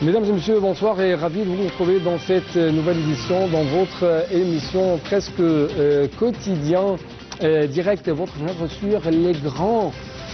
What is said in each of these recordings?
Mesdames et messieurs, bonsoir et ravi de vous retrouver dans cette nouvelle édition, dans votre émission presque quotidien, direct, votre œuvre sur les grands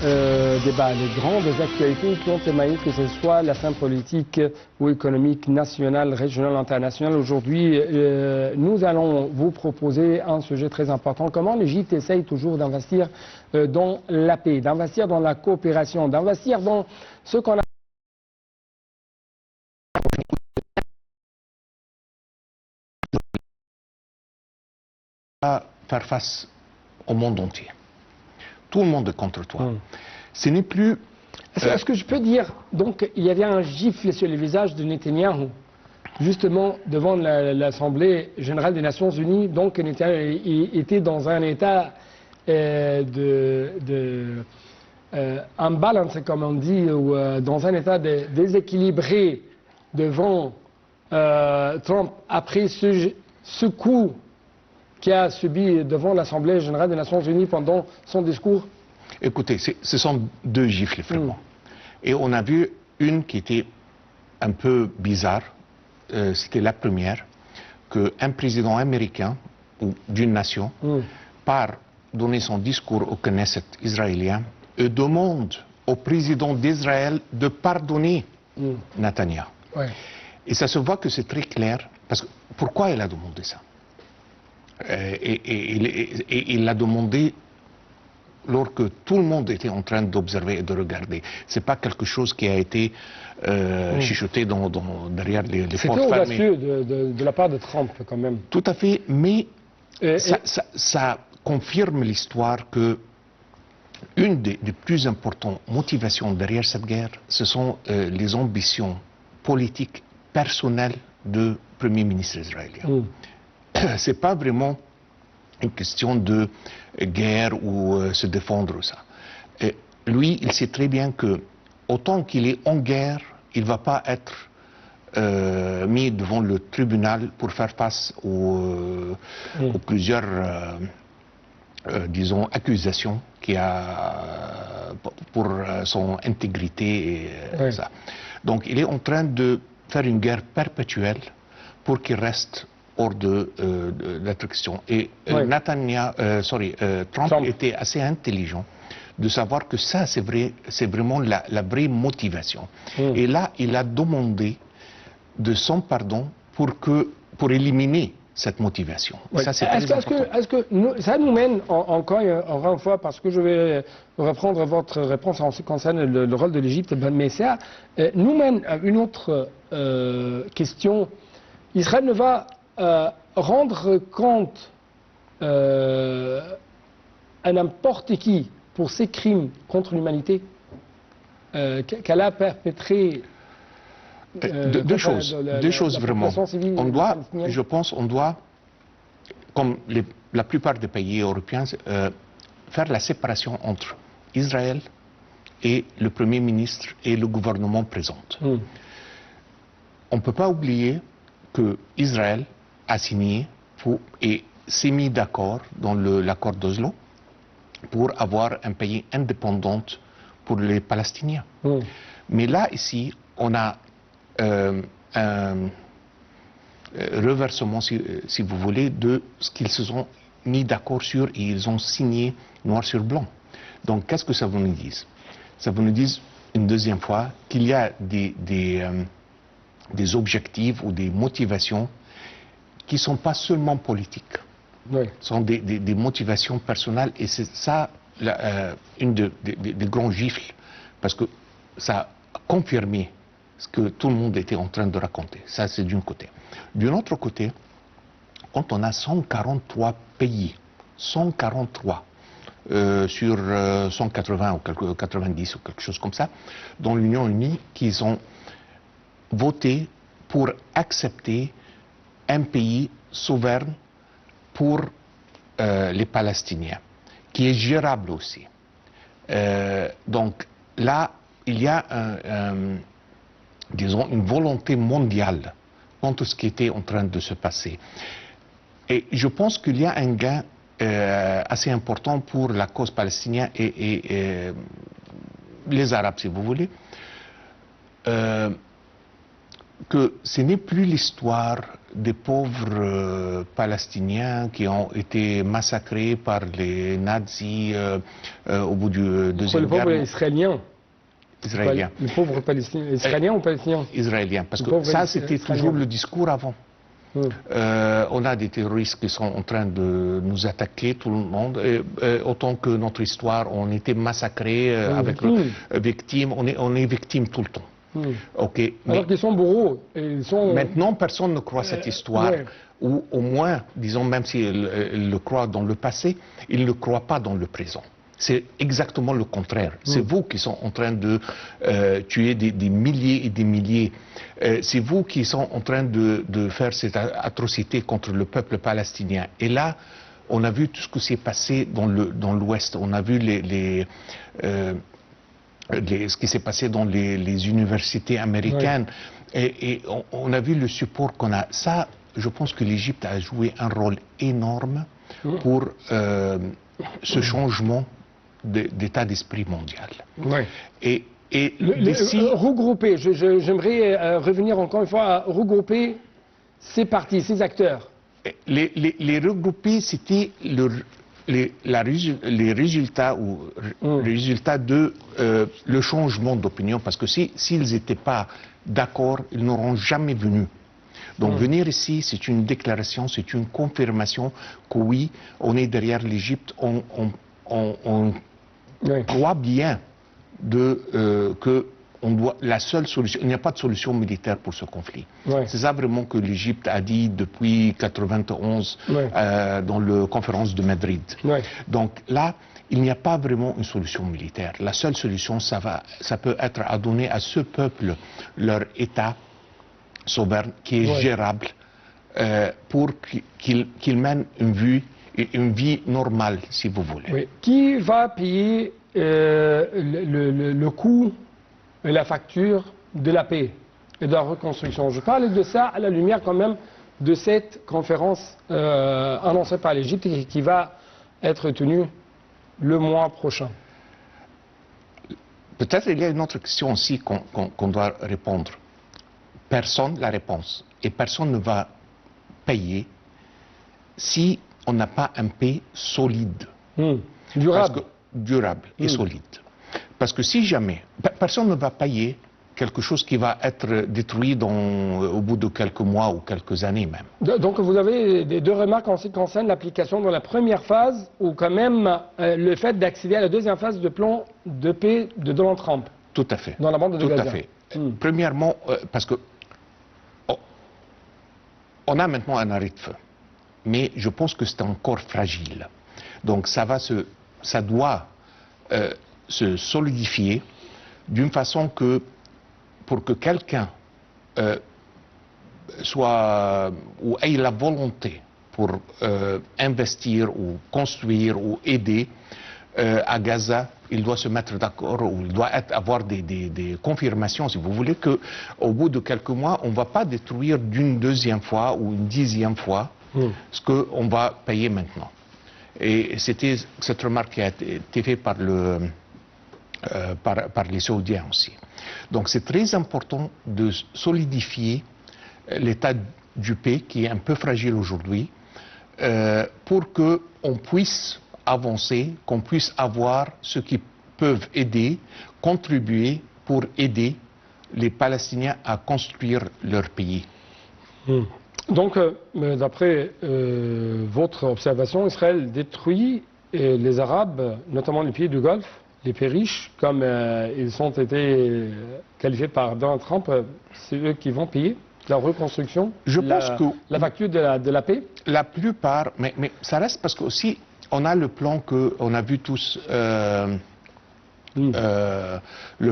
débats, les grandes actualités qui ont émaillé, que ce soit la scène politique ou économique, nationale, régionale, internationale. Aujourd'hui, nous allons vous proposer un sujet très important. Comment l'Égypte essaye toujours d'investir dans la paix, d'investir dans la coopération, d'investir dans ce qu'on a à faire face au monde entier. Tout le monde est contre toi. Ce n'est plus... Est-ce que je peux dire, donc, il y avait un gifle sur le visage de Netanyahou, justement devant l'Assemblée générale des Nations Unies. Donc, Netanyahou était dans un état imbalance, comme on dit, ou dans un état déséquilibré devant Trump après ce coup qui a subi devant l'Assemblée générale des Nations Unies pendant son discours? Écoutez, ce sont deux gifles vraiment. Et on a vu une qui était un peu bizarre. C'était la première, qu'un président américain ou d'une nation part donner son discours au Knesset israélien et demande au président d'Israël de pardonner Netanyahou. Et ça se voit que c'est très clair, parce que pourquoi il a demandé ça? Et il l'a demandé lorsque que tout le monde était en train d'observer et de regarder. C'est pas quelque chose qui a été chuchoté derrière les portes fermées. C'était audacieux de la part de Trump, quand même. Tout à fait, mais ça confirme l'histoire que une des plus importantes motivations derrière cette guerre, ce sont les ambitions politiques personnelles du Premier ministre israélien. C'est pas vraiment une question de guerre ou se défendre ça. Et lui, il sait très bien que autant qu'il est en guerre, il ne va pas être mis devant le tribunal pour faire face aux plusieurs, disons, accusations qu'il a pour son intégrité et ça. Donc il est en train de faire une guerre perpétuelle pour qu'il reste hors d'être question. Et Trump était assez intelligent de savoir que ça, c'est vraiment la vraie motivation. Et là, il a demandé de son pardon pour éliminer cette motivation. Ça, c'est très important. Est-ce que ça nous mène, encore une fois, parce que je vais reprendre votre réponse en ce qui concerne le rôle de l'Égypte, mais ça nous mène à une autre question. Israël ne va rendre compte à n'importe qui pour ses crimes contre l'humanité qu'elle a perpétrés. Deux choses vraiment. On doit, je pense, comme la plupart des pays européens, faire la séparation entre Israël et le Premier ministre et le gouvernement présent. On ne peut pas oublier que Israël a signé et s'est mis d'accord dans l'accord d'Oslo pour avoir un pays indépendant pour les Palestiniens. Mais là, ici, on a un reversement, si vous voulez, de ce qu'ils se sont mis d'accord sur et ils ont signé noir sur blanc. Donc, qu'est-ce que ça vous nous dit? Ça vous nous dit une deuxième fois qu'il y a des objectifs ou des motivations qui ne sont pas seulement politiques. Ce sont des motivations personnelles et c'est ça une des grands gifles, parce que ça a confirmé ce que tout le monde était en train de raconter. Ça, c'est d'un côté. D'un autre côté, quand on a 143 pays, 143 sur 180 ou 90 ou quelque chose comme ça, dans l'Union unie, qui ont voté pour accepter un pays souverain pour les Palestiniens, qui est gérable aussi. Donc là, il y a disons, une volonté mondiale contre ce qui était en train de se passer. Et je pense qu'il y a un gain assez important pour la cause palestinienne et les Arabes, si vous voulez. que ce n'est plus l'histoire des pauvres Palestiniens qui ont été massacrés par les nazis au bout du Deuxième Guerre mondiale. Israéliens. Les pauvres Palestiniens. Israéliens ou Palestiniens? Israéliens, parce que ça c'était toujours le discours avant. On a des terroristes qui sont en train de nous attaquer, tout le monde. Autant que notre histoire, on était massacrés avec victimes, on est victimes tout le temps. Okay, alors qu'ils sont bourreaux. Maintenant, personne ne croit cette histoire, ou au moins, disons, même s'ils le croient dans le passé, ils ne le croient pas dans le présent. C'est exactement le contraire. C'est vous qui sont en train de tuer des milliers et des milliers. C'est vous qui sont en train de faire cette atrocité contre le peuple palestinien. Et là, on a vu tout ce qui s'est passé dans l'Ouest. On a vu ce qui s'est passé dans les universités américaines. Et on a vu le support qu'on a. Ça, je pense que l'Égypte a joué un rôle énorme pour ce changement d'état d'esprit mondial. Et regrouper, j'aimerais revenir encore une fois à regrouper ces partis, ces acteurs. Les regrouper, c'était les résultats de le changement d'opinion, parce que s'ils n'étaient pas d'accord, ils n'auront jamais venu. Donc venir ici, c'est une déclaration, c'est une confirmation que oui, on est derrière l'Égypte, on croit bien que la seule solution, il n'y a pas de solution militaire pour ce conflit. C'est ça vraiment que l'Égypte a dit depuis 1991 dans la conférence de Madrid. Donc là, il n'y a pas vraiment une solution militaire. La seule solution, ça peut être à donner à ce peuple leur État souverain qui est gérable pour qu'il mène une vie normale, si vous voulez. Qui va payer le coût et la facture de la paix et de la reconstruction? Je parle de ça à la lumière quand même de cette conférence annoncée par l'Égypte et qui va être tenue le mois prochain. Peut-être il y a une autre question aussi qu'on doit répondre. Personne la réponse. Et personne ne va payer si on n'a pas un paix solide. Durable. Durable et solide. Parce que si jamais, personne ne va payer quelque chose qui va être détruit au bout de quelques mois ou quelques années même. Donc vous avez deux remarques en ce qui concerne l'application dans la première phase ou quand même le fait d'accéder à la deuxième phase de plan de paix de Donald Trump. Tout à fait. Dans la bande de Gaza. Tout à fait. Premièrement, parce que on a maintenant un arrêt de feu, mais je pense que c'est encore fragile. Donc ça doit se solidifier d'une façon que pour que quelqu'un ait la volonté pour investir ou construire ou aider à Gaza, il doit se mettre d'accord ou il doit avoir des confirmations, si vous voulez, qu'au bout de quelques mois, on ne va pas détruire d'une deuxième fois ou une dixième fois ce qu'on va payer maintenant. Et c'était cette remarque qui a été faite par les Saoudiens aussi. Donc c'est très important de solidifier l'état du pays qui est un peu fragile aujourd'hui pour qu'on puisse avancer, qu'on puisse avoir ceux qui peuvent aider, contribuer pour aider les Palestiniens à construire leur pays. Donc, d'après votre observation, Israël détruit les Arabes, notamment les pays du Golfe, les pays riches, comme ils ont été qualifiés par Donald Trump, c'est eux qui vont payer la reconstruction, la facture de la paix? La plupart, mais ça reste parce qu'aussi, on a le plan qu'on a vu tous, le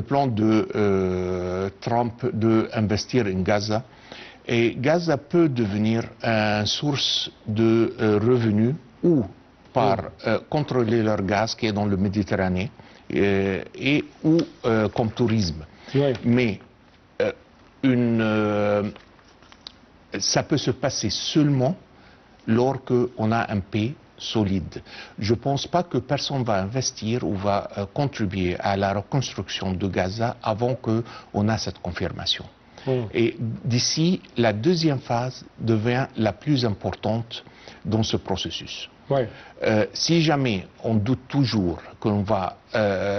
plan de Trump d'investir en Gaza. Et Gaza peut devenir une source de revenus ou par contrôler leur gaz qui est dans le Méditerranée ou comme tourisme. Mais ça peut se passer seulement lorsqu'on a un pays solide. Je ne pense pas que personne va investir ou va contribuer à la reconstruction de Gaza avant qu'on a cette confirmation. Et d'ici, la deuxième phase devient la plus importante dans ce processus. Ouais. Si jamais on doute toujours que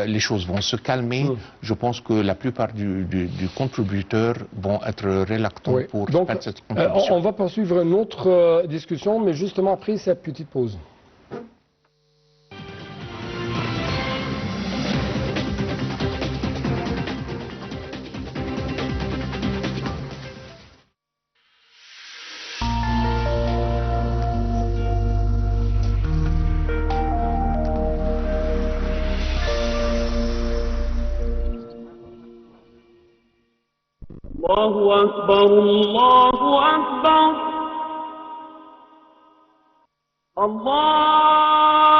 les choses vont se calmer, je pense que la plupart du contributeur vont être réluctants pour Donc, faire cette contribution. on va poursuivre notre discussion, mais justement après cette petite pause. الله أكبر الله أكبر الله